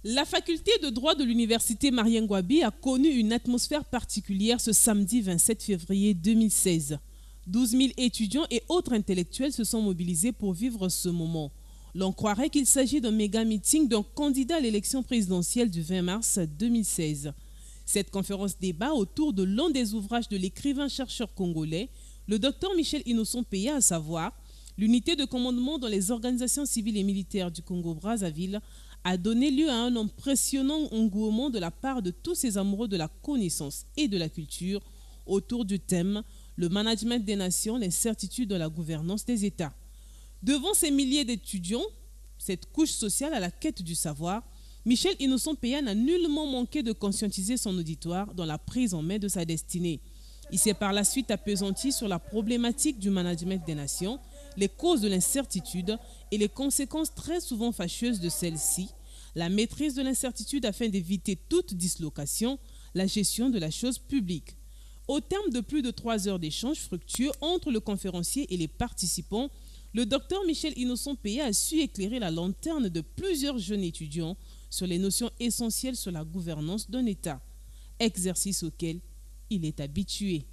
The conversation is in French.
La faculté de droit de l'université Marien Ngouabi a connu une atmosphère particulière ce samedi 27 février 2016. 12 000 étudiants et autres intellectuels se sont mobilisés pour vivre ce moment. L'on croirait qu'il s'agit d'un méga-meeting d'un candidat à l'élection présidentielle du 20 mars 2016. Cette conférence débat autour de l'un des ouvrages de l'écrivain-chercheur congolais, le docteur Michel Innocent Peya, à savoir l'unité de commandement dans les organisations civiles et militaires du Congo-Brazzaville, a donné lieu à un impressionnant engouement de la part de tous ces amoureux de la connaissance et de la culture autour du thème « Le management des nations, l'incertitude de la gouvernance des États ». Devant ces milliers d'étudiants, cette couche sociale à la quête du savoir, Michel Innocent Peya n'a nullement manqué de conscientiser son auditoire dans la prise en main de sa destinée. Il s'est par la suite appesanti sur la problématique du management des nations, les causes de l'incertitude et les conséquences très souvent fâcheuses de celle-ci, la maîtrise de l'incertitude afin d'éviter toute dislocation, la gestion de la chose publique. Au terme de plus de 3 heures d'échanges fructueux entre le conférencier et les participants, le docteur Michel Innocent Peya a su éclairer la lanterne de plusieurs jeunes étudiants sur les notions essentielles sur la gouvernance d'un État, exercice auquel il est habitué.